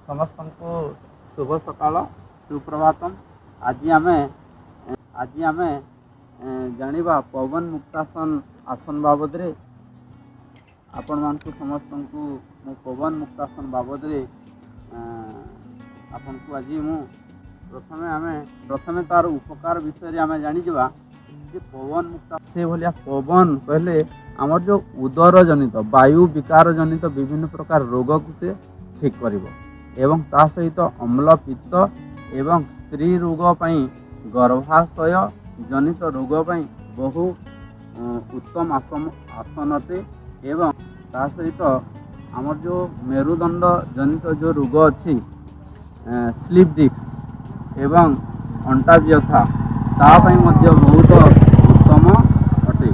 समस्त को शुभ सकाल सुप्रभातम। आज आम जानिबा पवन मुक्तासन आसन बाबद रे आपण मानकु समस्त को मु पवन मुक्तासन बाबद रे आपन को आज मु प्रथमे तार उपकार विषय रे आम जानि जबा जे पवन मुक्ता से भलिया पवन कहले आमर जो उदर जनित वायु विकार जनित विभिन्न प्रकार रोग को से ठीक करिवो एवं ता सहित अम्ल पित्त एवं स्त्री रोग पई गर्भाशय जनित रोग पई बहु उत्तम आसन अटे एवं ता सहित आमर जो मेरुदंड जनित जो रोग अच्छी स्लीप डिस्क एवं अंटा व्यथा ता पई मध्य बहुत उत्तम अटे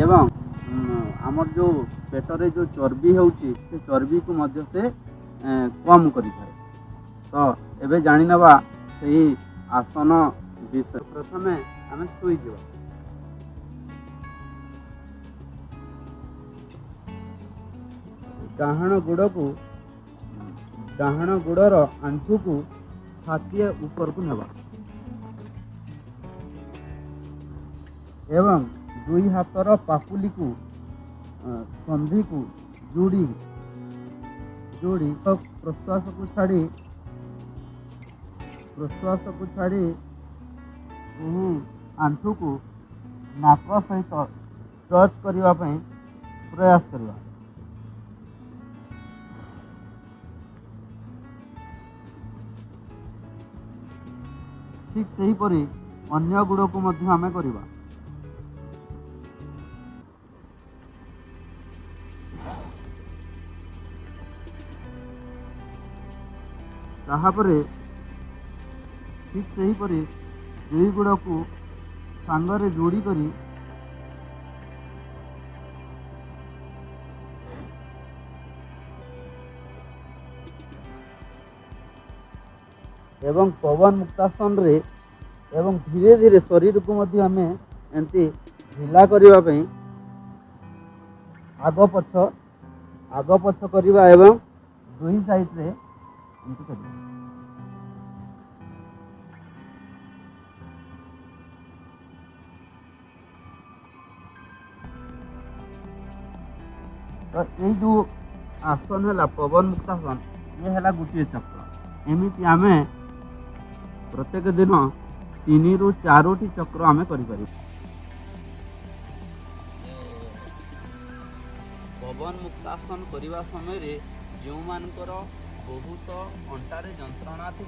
एवं आमर जो पेटरे जो चर्बी होउची से चर्बी को मध्य से कम करि थाए। तो एबे जानि नबा सेही आसन विषय। प्रथमे आमे सुई जबा डाहाण गुड़र आंठू को छाती ऊपर को नेबा एवं दुई हाथर पापुली को संधि को जोड़ी तो प्रश्वास को छाड़ी आंठू को नाक सहित टच करने प्रयास करवा। ठीक सेहीपरि अन्य गुड़ को मध्य आमे करिबा। ताहापरे ठीक सेहीपरि दुई गुड़ को सांगरे जोड़ी करी एवं पवन मुक्तासन रे एवं धीरे धीरे शरीर को मध्य आमे एंती ढिला करिबा पई आग पछ करिबा एवं दुई साइड रे एंती करिबा। तो ये जो आसन है पवन मुक्तासन ये है गोटे चक्र। एमती आम प्रत्येक दिन 3 ରୁ 4ଟି चक्र आम कर पवन मुक्तासन करने समय जो मानकर बहुत अंटारे जंत्रणा थी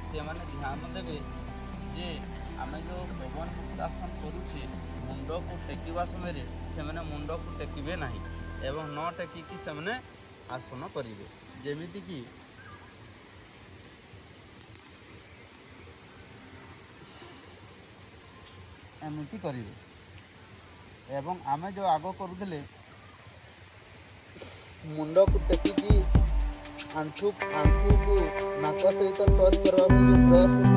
से माने ध्यान देवे जे आम जो पवन मुक्तासन करुचे मुंड को टेकिवा समय से मैंने मुंड को टेकिबे नहीं एवं न टेकिकी से मैंने आसन करेंगे जेमिति कि एमती करेंगे एवं आमे जो आग करुले मुंड को टेकिकी आंठू को नाक सहित टच करने जो प्रयास